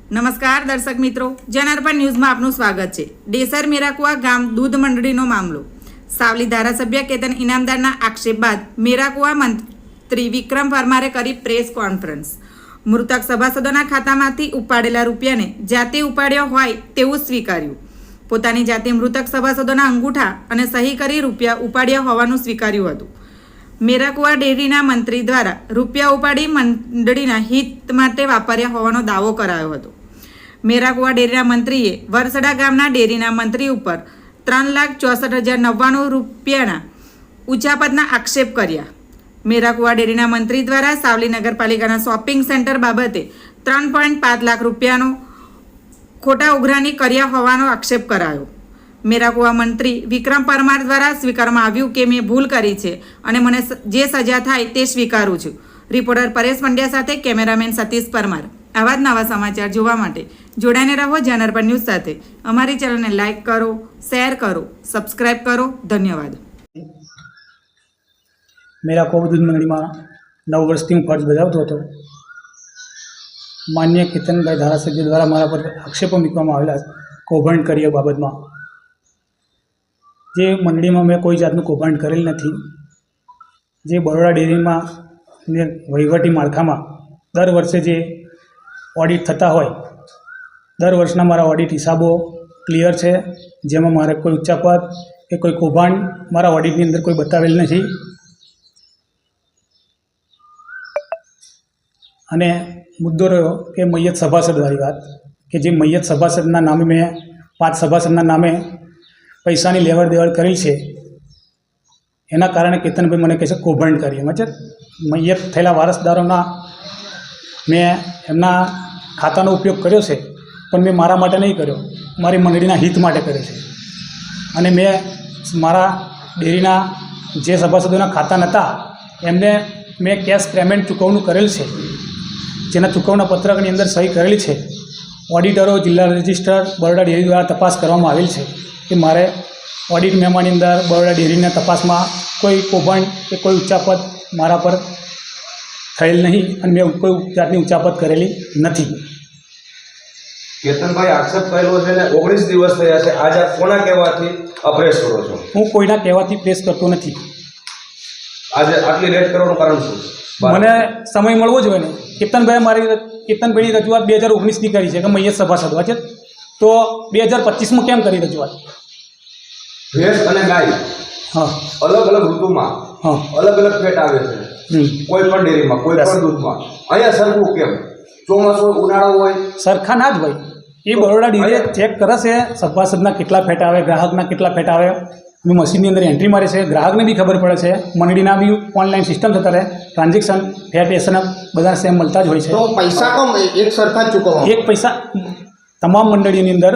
નમસ્કાર દર્શક મિત્રો, જનાર્પણ ન્યૂઝમાં આપનું સ્વાગત છે। ડેસર મેરાકુવા ગામ દૂધ મંડળીનો મામલો। સાવલી ધારાસભ્ય કેતન ઇનામદારના આક્ષેપ બાદ મેરાકુવા મંત્રી વિક્રમ પરમારે કરી પ્રેસ કોન્ફરન્સ। મૃતક સભાસદોના ખાતામાંથી ઉપાડેલા રૂપિયાને જાતે ઉપાડ્યો હોય તેવું સ્વીકાર્યું। પોતાની જાતે મૃતક સભાસદોના અંગૂઠા અને સહી કરી રૂપિયા ઉપાડ્યા હોવાનું સ્વીકાર્યું હતું। મેરાકુવા ડેરીના મંત્રી દ્વારા રૂપિયા ઉપાડી મંડળીના હિત માટે વાપર્યા હોવાનો દાવો કરાયો હતો। મેરાકુવા ડેરીના મંત્રીએ વરસડા ગામના ડેરીના મંત્રી ઉપર 3,64,099 રૂપિયાના ઉચાપતના આક્ષેપ કર્યા। મેરાકુવા ડેરીના મંત્રી દ્વારા સાવલી નગરપાલિકાના શોપિંગ સેન્ટર બાબતે 3.5 લાખ રૂપિયાનો ખોટા ઉઘરાણી કર્યા હોવાનો આક્ષેપ કરાયો। મેરાકુવા મંત્રી વિક્રમ પરમાર દ્વારા સ્વીકારવામાં આવ્યું કે મેં ભૂલ કરી છે અને મને જે સજા થાય તે સ્વીકારું છું। રિપોર્ટર પરેશ પંડ્યા સાથે કેમેરામેન સતીશ પરમાર। આવા જ નવા સમાચાર જોવા માટે જોડાઈને રહો જનાર્પણ ન્યૂઝ સાથે। અમારી ચેનલને લાઇક કરો, શેર કરો, સબસ્ક્રાઇબ કરો। ધન્યવાદ। મેરાકુવા દૂધ મંડળીમાં 9 વર્ષથી હું ફરજ બજાવતો હતો। માન્ય કેતનભાઈ ધારાસભ્ય દ્વારા મારા પર આક્ષેપો મૂકવામાં આવેલા કૌભાંડ કર્યા બાબતમાં। જે મંડળીમાં મેં કોઈ જાતનું કૌભાંડ કરેલ નથી। જે બરોડા ડેરીમાં ને વહીવટી માળખામાં દર વર્ષે જે ઓડિટ થતા હોય, દર વર્ષના મારા ઓડિટ હિસાબો ક્લિયર છે, જેમાં મારે કોઈ ઉચ્ચાપત કે કોઈ કૌભાંડ મારા ઓડિટની અંદર કોઈ બતાવેલ નથી। અને મુદ્દો રહ્યો કે મૈયત સભાસદવાળી વાત, કે જે મૈયત સભાસદના નામે મેં 5 સભાસદના નામે પૈસાની લેવડ દેવડ કરેલ છે, એના કારણે કેતનભાઈ મને કહે છે કૌભાંડ કરી। મતલબ મૈયત થયેલા વારસદારોના મેં એમના ખાતાનો ઉપયોગ કર્યો છે, પણ મેં મારા માટે નહીં કર્યો, મારી મંડળીના હિત માટે કર્યો છે। અને મેં મારા ડેરીના જે સભાસદોના ખાતા નહોતા એમને મેં કેશ પેમેન્ટ ચૂકવણું કરેલ છે, જેના ચૂકવણા પત્રકની અંદર સહી કરેલી છે। ઓડિટરો, જિલ્લા રજિસ્ટર, બરોડા ડેરી દ્વારા તપાસ કરવામાં આવેલ છે કે મારે ઓડિટ મેમાની અંદર બરોડા ડેરીના તપાસમાં કોઈ કૌભાંડ કે કોઈ ઉચ્ચાપત મારા પર થયેલ નહીં અને મેં કોઈ જાતની ઉચ્ચાપત કરેલી નથી। કેતનભાઈ આક્ષેપ કરેલો છે ને 19 દિવસ થયા છે, આજે કોના કહેવાથી અપ્રેસ કરો છો? હું કોઈના કહેવાથી પ્રેસ કરતો નથી। આજે આટલી લેટ કરવાનું કારણ શું? મને સમય મળવો જોઈએ ને। કેતનભાઈની રજૂઆત 2019ની કરી છે કે મૈયત સભાસદ છે, તો 2025માં કેમ કરી રજૂઆત? ભેંસ અને ગાય હા અલગ અલગ ઋતુમાં હા અલગ અલગ ફેટ આવે છે, કોઈ પણ ડેરીમાં, કોઈ પણ દૂધમાં। અહીંયા સરખું કેમ? ચોમાસું હોય, ઉનાળો હોય, સરખા ના જ હોય। એ બરોડા ડેરીએ ચેક કરે છે સભાસદના કેટલા ફેટ આવે, ગ્રાહકના કેટલા ફેટ આવે, અમે મશીનની અંદર એન્ટ્રી મારે છે, ગ્રાહકને બી ખબર પડે છે, મંડળીના બી ઓનલાઈન સિસ્ટમ થતા રહે, ટ્રાન્ઝેક્શન ફેટ એસન બધા સેમ મળતા જ હોય છે। તો પૈસા કમ એક સરખા જ ચૂકવવા? એક પૈસા તમામ મંડળીની અંદર,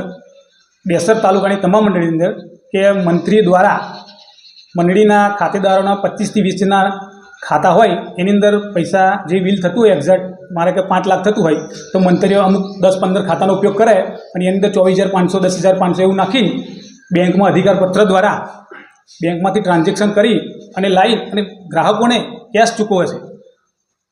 ડેસર તાલુકાની તમામ મંડળીની અંદર કે મંત્રી દ્વારા મંડળીના ખાતેદારોના 25 થી 20 જણા ખાતા હોય, એની અંદર પૈસા જે બિલ થતું હોય એક્ઝેક્ટ મારે કે 5 લાખ થતું હોય, તો મંત્રીઓ અમુક 10-15 ખાતાનો ઉપયોગ કરે અને એની અંદર 24,500 10,500 એવું નાખીને બેંકમાં અધિકારપત્ર દ્વારા બેંકમાંથી ટ્રાન્ઝેક્શન કરી અને લાવી અને ગ્રાહકોને કેશ ચૂકવે છે।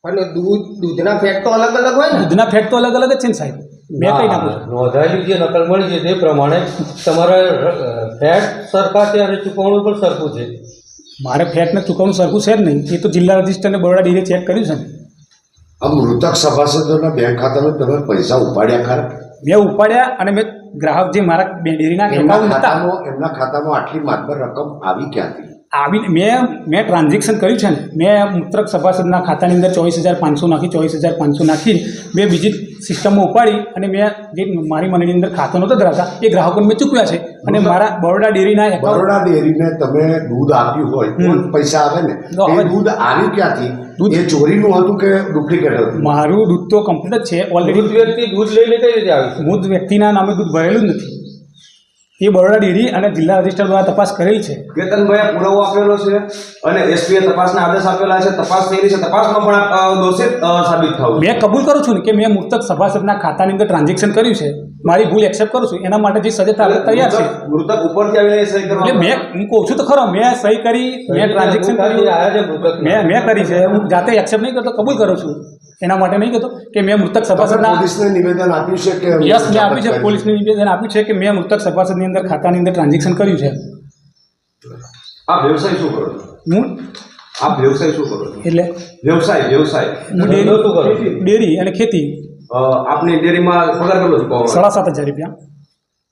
અને દૂધના ફેટ તો અલગ અલગ હોય ને? દૂધના ફેટ તો અલગ અલગ જ છે ને સાહેબ, મેં કઈ નાખું છું। નોંધાયેલી જે નકલ મળી છે તે પ્રમાણે તમારા ફેટ સરખા છે અને ચૂકવણું પણ સરખું છે। મારે ફેટને ચૂકવણું સરખું છે જ નહીં, એ તો જિલ્લા રજિસ્ટરને બરોડા ડેરીએ ચેક કર્યું છે ને। આ મૃતક સભાસદોના બેંક ખાતામાં તમે પૈસા ઉપાડ્યા ખરા? મેં ઉપાડ્યા અને મેં ગ્રાહક જે મારા ડેરીના એકાઉન્ટ હતા એમના ખાતામાં આટલી માતબર રકમ આવી ક્યાંથી? આવી મેં ટ્રાન્ઝેક્શન કર્યું છે ને, મેં મૃતક સભાસદના ખાતાની અંદર 24,500 નાખી, 24,500 નાખી મેં બીજી સિસ્ટમમાં ઉપાડી અને મેં જે મારી મંડળીની અંદર ખાતો નહોતો ધરાવતા એ ગ્રાહકોને મેં ચૂકવ્યા છે। અને મારા બરોડા ડેરીના બરોડા ડેરીને તમે દૂધ આપ્યું હોય તો પૈસા આવે ને, એ દૂધ આવ્યું ક્યાંથી? એ ચોરીનું હતું કે ડુપ્લિકેટ હતું? મારું દૂધ તો કમ્પ્લીટ જ છે ઓલરેડી। વ્યક્તિ દૂધ લઈને કઈ રીતે આવી છે? મૂળ વ્યક્તિના નામે દૂધ ભરેલું જ નથી। એ બરોડા ડેરી અને જિલ્લા રજિસ્ટર દ્વારા તપાસ કરેલી છે। કેતનભાઈએ પુરાવો આપેલો છે અને એસપીએ તપાસના આદેશ આપેલા છે, તપાસ થયેલી છે, તપાસમાં પણ દોષિત સાબિત થયું। મેં કબૂલ કરું છું ને કે મેં મૃતક સભાસદના ખાતાની અંદર ટ્રાન્ઝેક્શન કર્યું છે, મારી ભૂલ એક્સેપ્ટ કરું છું એના માટે જે સજા થાય આપણે તૈયાર છે. મૃતક ઉપરથી આવીને સહી કરવા એટલે હું કહું છું તો ખરો મેં સહી કરી મેં ટ્રાન્ઝેક્શન કર્યું આવ્યા છે મૃતક મેં કરી છે હું જાતે એક્સેપ્ટ નહીં કરતો કબૂલ કરું છું એના માટે નહીં કહેતો કે મેં મૃતક તમે સભાસદના પોલીસને નિવેદન આપ્યું છે કે યસ મેં આપ્યું છે પોલીસને નિવેદન આપ્યું છે કે મેં મૃતક સભાસદની અંદર ખાતાની અંદર ટ્રાન્ઝેક્શન કર્યું છે. આ વ્યવસાય શું કરો છો? હું આ વ્યવસાય શું કરો છો? એટલે વ્યવસાય હું ધંધો શું કરો છો? ડેરી અને ખેતી આપની ડેરીમાં પગાર કેટલો ચૂકવવાનો? 7,500 રૂપિયા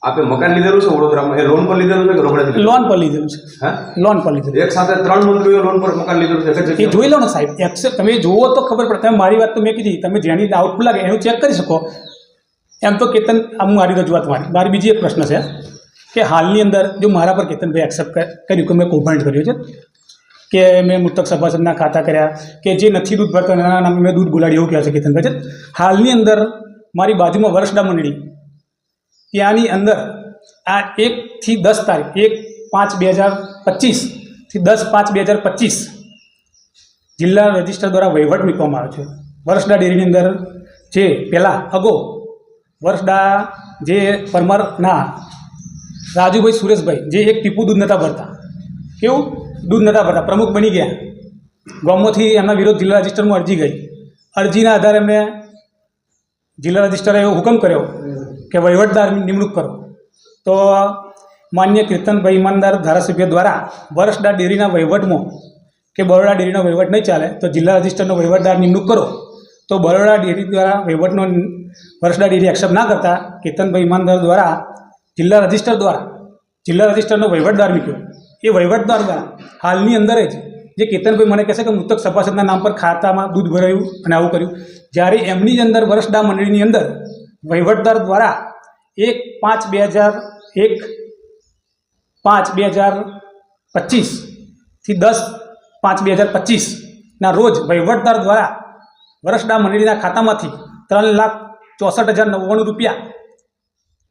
આપે મકાન લીધેલું છે વડોદરામાં, એ લોન પર લીધેલું છે કે રોકડે? લોન પર લીધેલું છે. હે? લોન પર લીધેલું. એક સાથે 3 મંત્રીઓ લોન પર મકાન લીધેલું છે એક એ જગ્યાએ? જોઈ લો ને સાહેબ એક્સેપ્ટ તમે જુઓ તો ખબર પડે. તમે મારી વાત તો મેં કીધી તમે જેની ડાઉટફુલ લાગે એનું ચેક કરી શકો. એમ તો કેતન આમ મારી રજૂઆત મારી બીજી એક પ્રશ્ન છે કે હાલની અંદર જો મારા પર કેતનભાઈ એક્સેપ્ટ કર્યું કે મેં કૌભાંડ કર્યું છે કે મેં મૃતક સભાસદના ખાતા કર્યા કે જે નથી દૂધ ભરતા એના નામે મેં દૂધ ગુલાડી એવું કહે છે કેતનભાઈ છે. હાલની અંદર મારી બાજુમાં વર્ષડા મંડળી ત્યાંની અંદર આ 1 થી 10 તારીખ 1/5/2025 થી 10/5/2025 જિલ્લા રજિસ્ટર દ્વારા વહીવટ મૂકવામાં આવ્યો છે. વર્ષડા ડેરીની અંદર જે પહેલાં વર્ષડા જે પરમારના રાજુભાઈ સુરેશભાઈ જે એક ટીપુ દૂધ નહોતા ભરતા, કેવું દૂધ નહોતા ભરતા, પ્રમુખ બની ગયા. ગામમાંથી એમના વિરોધ જિલ્લા રજિસ્ટરમાં અરજી ગઈ. અરજીના આધારે એમને જિલ્લા રજિસ્ટરે એવો હુકમ કર્યો કે વહીવટદાર નિમણૂક કરો. તો માન્ય કીર્તનભાઈ ઈમાનદાર ધારાસભ્ય દ્વારા વર્ષડા ડેરીના વહીવટમાં કે બરોડા ડેરીનો વહીવટ નહીં ચાલે તો જિલ્લા રજિસ્ટરનો વહીવટદાર નિમણૂક કરો. તો બરોડા ડેરી દ્વારા વહીવટનો વર્ષડા ડેરી એક્સેપ્ટ ના કરતા કીર્તનભાઈ ઈમાનદાર દ્વારા જિલ્લા રજિસ્ટરનો વહીવટદાર મૂક્યો. એ વહીવટદાર દ્વારા હાલની અંદર જ જે કેતનભાઈ મને કહેશે કે મૃતક સભાસદના નામ પર ખાતામાં દૂધ ભરાયું અને આવું કર્યું, જ્યારે એમની અંદર વર્ષડા મંડળીની અંદર વહીવટદાર દ્વારા 1/5/2025 થી 10/5/2025 રોજ વહીવટદાર દ્વારા વર્ષડા મંડળીના ખાતામાંથી 3,64,099 રૂપિયા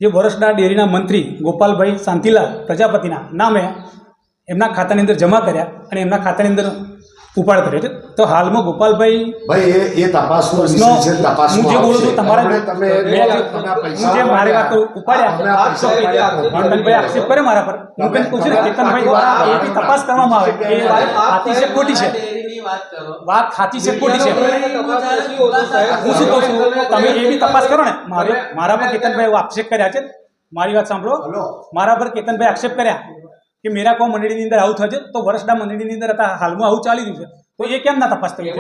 જે વર્ષડા ડેરીના મંત્રી ગોપાલભાઈ શાંતિલાલ પ્રજાપતિના નામે એમના ખાતાની અંદર જમા કર્યા અને એમના ખાતાની અંદર ઉપાડ કર્યો છે. તો હાલમાં ગોપાલભાઈ ભાઈ એ તપાસનો વિષય છે. હું જે તપાસમાં બોલું છું તમારા તમે હું જે મારી વાત ઉપાડ્યા કેતનભાઈ આક્ષેપ કરે મારા પર, હું કેમ કહું છું ને કેતનભાઈ દ્વારા એ બી તપાસ કરવામાં આવે એ વાત સાચી છે ખોટી છે, વાત સાચી છે ખોટી છે. હું શું કહું છું તમે એ બી તપાસ કરો ને. મારા પર કેતનભાઈ એવો આક્ષેપ કર્યા છે. મારી વાત સાંભળો. મારા પર કેતનભાઈ આક્ષેપ કર્યા કે મેરા કો મંડળીની અંદર આવું થયું છે તો વર્ષડા મંડળીની અંદર હાલમાં આવું ચાલી રહ્યું છે તો એ કેમ ના તપાસ થઈ?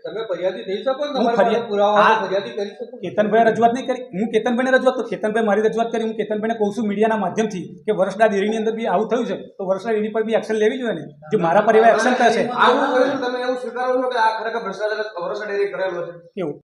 તમે ફરિયાદી થઈ શકો ને, હું તમારી પાસે પુરાવા હોય તો ફરિયાદી કરી શકો. કેતનભાઈ રજૂઆત નહીં કરી, હું કેતનભાઈને રજૂઆત કરું. કેતનભાઈ મારી રજૂઆત કરી, હું કેતનભાઈને કહું છું મીડિયાના માધ્યમથી કે વર્ષડા ડેરીની અંદર બી આવું થયું છે તો વર્ષડા ડેરી પર બી એક્શન લેવી જોઈએ ને. જે મારા પર એવા એક્શન થશે આવું કર્યું તમે એવું સ્વીકારો છો કે આ ખરેખર ભ્રષ્ટાચાર વર્ષડા ડેરી કરેલો છે? કેવું